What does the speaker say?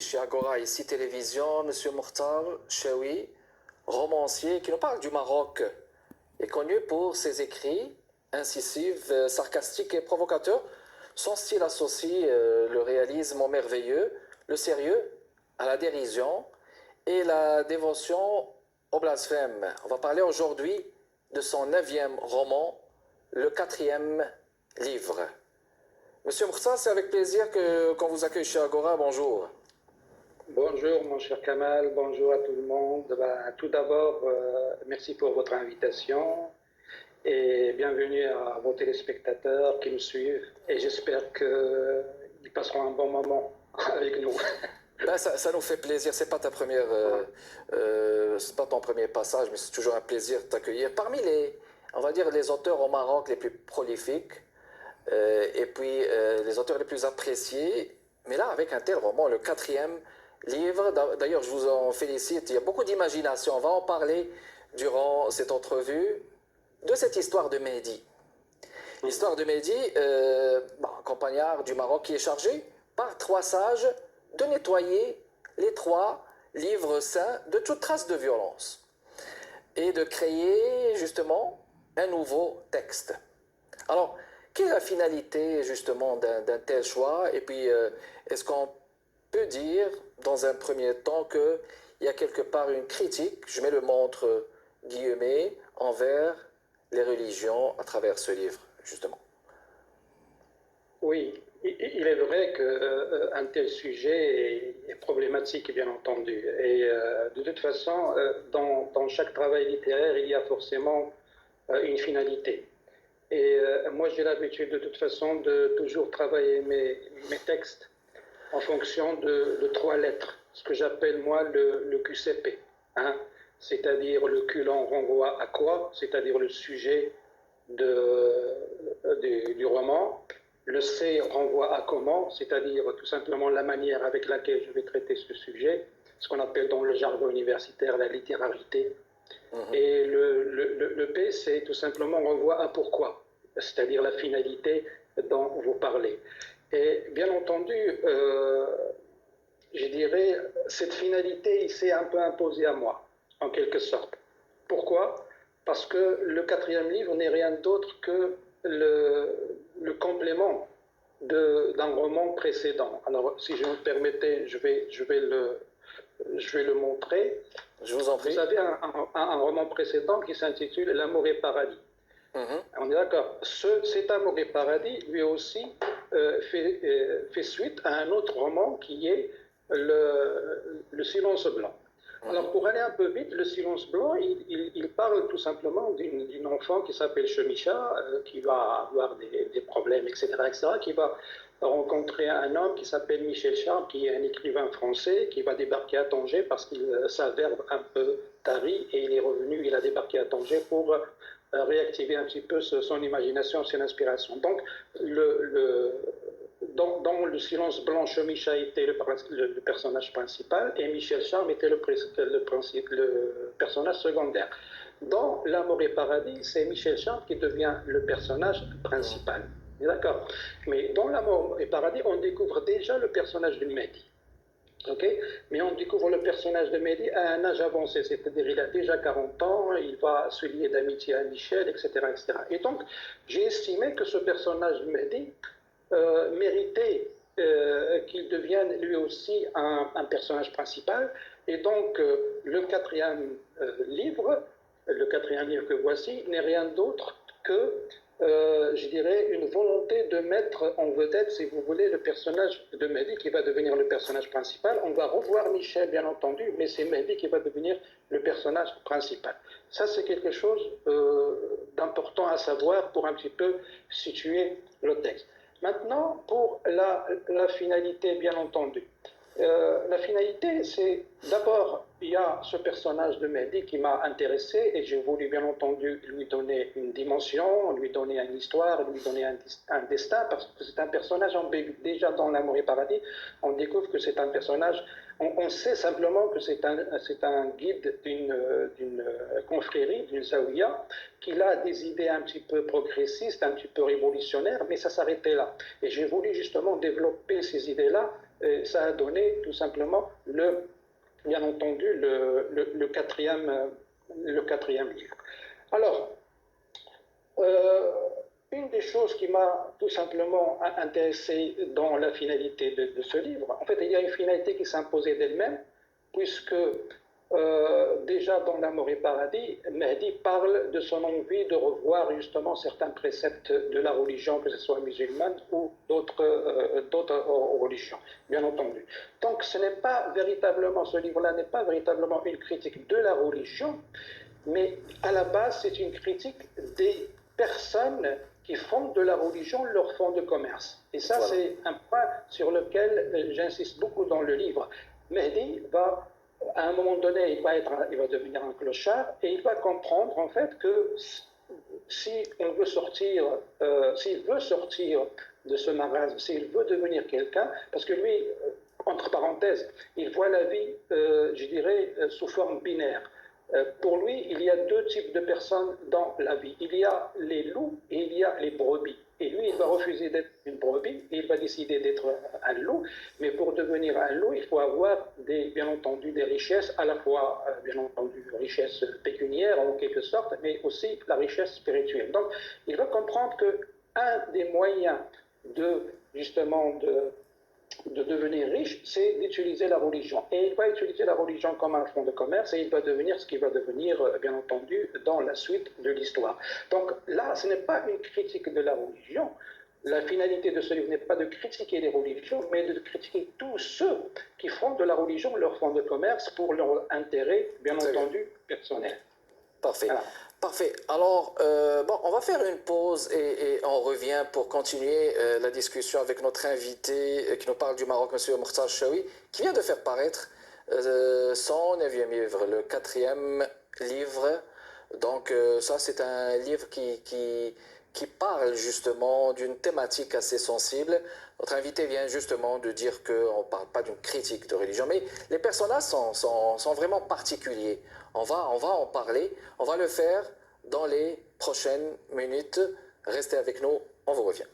Chez Agora, ici Télévision, Monsieur Mourtar Chewi, romancier qui nous parle du Maroc, est connu pour ses écrits incisifs, sarcastiques et provocateurs. Son style associe le réalisme au merveilleux, le sérieux à la dérision et la dévotion au blasphème. On va parler aujourd'hui de son 9e roman, le 4e livre. Monsieur Mourtar, c'est avec plaisir qu'on vous accueille chez Agora. Bonjour. Bonjour mon cher Kamal, bonjour à tout le monde. Tout d'abord, merci pour votre invitation et bienvenue à vos téléspectateurs qui me suivent et j'espère qu'ils passeront un bon moment avec nous. Ben, ça nous fait plaisir. C'est pas c'est pas ton premier passage, mais c'est toujours un plaisir de t'accueillir. Parmi on va dire, les auteurs au Maroc les plus prolifiques et puis les auteurs les plus appréciés, mais là, avec un tel roman, le 4e livre, d'ailleurs, je vous en félicite. Il y a beaucoup d'imagination. On va en parler durant cette entrevue de cette histoire de Mehdi. L'histoire de Mehdi, campagnard du Maroc qui est chargé par 3 sages de nettoyer les 3 livres saints de toute trace de violence et de créer justement un nouveau texte. Alors, quelle est la finalité justement d'un tel choix? Et puis, est-ce qu'on peut dire dans un premier temps qu'il y a quelque part une critique, je mets le mot entre guillemets, envers les religions à travers ce livre, justement? Oui, il est vrai qu'un tel sujet est problématique, bien entendu. Et de toute façon, dans chaque travail littéraire, il y a forcément une finalité. Et moi, j'ai l'habitude de toute façon de toujours travailler mes textes en fonction de 3 lettres, ce que j'appelle moi le QCP. Hein? C'est-à-dire le Q l'on renvoie à quoi, c'est-à-dire le sujet du roman. Le C renvoie à comment, c'est-à-dire tout simplement la manière avec laquelle je vais traiter ce sujet, ce qu'on appelle dans le jargon universitaire la littérarité. Et le P, c'est tout simplement renvoie à pourquoi, c'est-à-dire la finalité dont vous parlez. Et bien entendu, je dirais, cette finalité, il s'est un peu imposée à moi, en quelque sorte. Pourquoi? Parce que le 4e livre n'est rien d'autre que le complément d'un roman précédent. Alors, si je me permettais, je vais le montrer. Je vous en prie. Vous avez un roman précédent qui s'intitule L'amour et paradis. On est d'accord. Cet Amour et paradis, lui aussi, fait suite à un autre roman qui est le Silence blanc. Alors, pour aller un peu vite, le Silence blanc, il parle tout simplement d'une enfant qui s'appelle Chemicha, qui va avoir des problèmes, etc., qui va rencontrer un homme qui s'appelle Michel Charles, qui est un écrivain français, qui va débarquer à Tanger parce qu'il s'avère un peu tari et il est revenu, il a débarqué à Tanger pour réactiver un petit peu son imagination, son inspiration. Donc, dans le Silence blanc, Chemicha était le personnage principal et Michel Charme était le personnage secondaire. Dans L'amour et paradis, c'est Michel Charme qui devient le personnage principal. D'accord. Mais dans L'amour et paradis, on découvre déjà le personnage de Mehdi. Okay. Mais on découvre le personnage de Mehdi à un âge avancé, c'est-à-dire il a déjà 40 ans, il va se lier d'amitié à Michel, etc., etc. Et donc, j'ai estimé que ce personnage de Mehdi méritait qu'il devienne lui aussi un personnage principal. Et donc, le 4e livre que voici, n'est rien d'autre que je dirais, une volonté de mettre en vedette, si vous voulez, le personnage de Mehdi qui va devenir le personnage principal. On va revoir Michel, bien entendu, mais c'est Mehdi qui va devenir le personnage principal. Ça, c'est quelque chose d'important à savoir pour un petit peu situer le texte. Maintenant, pour la finalité, bien entendu. La finalité, c'est d'abord, il y a ce personnage de Mehdi qui m'a intéressé et j'ai voulu bien entendu lui donner une dimension, lui donner une histoire, lui donner un destin, parce que c'est un personnage ambigu. Déjà dans L'amour et paradis, on découvre que c'est un personnage, on sait simplement que c'est un guide d'une confrérie, d'une zaouïa, qu'il a des idées un petit peu progressistes, un petit peu révolutionnaires, mais ça s'arrêtait là. Et j'ai voulu justement développer ces idées-là Et ça a donné tout simplement, bien entendu, le quatrième livre. Alors, une des choses qui m'a tout simplement intéressé dans la finalité de ce livre, en fait, il y a une finalité qui s'imposait d'elle-même, puisque déjà dans L'amour et paradis, Mahdi parle de son envie de revoir justement certains préceptes de la religion, que ce soit musulmane ou d'autres religions, bien entendu. Donc ce n'est pas véritablement, ce livre-là n'est pas véritablement une critique de la religion, mais à la base c'est une critique des personnes qui font de la religion leur fonds de commerce. Et ça, voilà, c'est un point sur lequel j'insiste beaucoup dans le livre. Mahdi va, à un moment donné, il va devenir un clochard et il va comprendre en fait que si on veut sortir, s'il veut sortir de ce marasme, s'il veut devenir quelqu'un, parce que lui, entre parenthèses, il voit la vie, je dirais, sous forme binaire. Pour lui, il y a deux types de personnes dans la vie. Il y a les loups et il y a les brebis. Et lui, il va refuser d'être une brebis et il va décider d'être un loup. Mais pour devenir un loup, il faut avoir, bien entendu, des richesses, à la fois, bien entendu, richesses pécuniaires en quelque sorte, mais aussi la richesse spirituelle. Donc, il va comprendre qu'un des moyens justement, de devenir riche, c'est d'utiliser la religion. Et il va utiliser la religion comme un fonds de commerce et il va devenir ce qu'il va devenir, bien entendu, dans la suite de l'histoire. Donc là, ce n'est pas une critique de la religion. La finalité de ce livre n'est pas de critiquer les religions, mais de critiquer tous ceux qui font de la religion leur fonds de commerce pour leur intérêt, bien entendu, personnel. Parfait. Voilà. Parfait. Alors, bon, on va faire une pause et on revient pour continuer la discussion avec notre invité qui nous parle du Maroc, M. Mokhtar Chaoui, qui vient de faire paraître son 9e livre, le 4e livre. Donc, ça, c'est un livre qui parle justement d'une thématique assez sensible. Notre invité vient justement de dire qu'on ne parle pas d'une critique de religion, mais les personnages sont vraiment particuliers. On va en parler, on va le faire dans les prochaines minutes. Restez avec nous, on vous revient.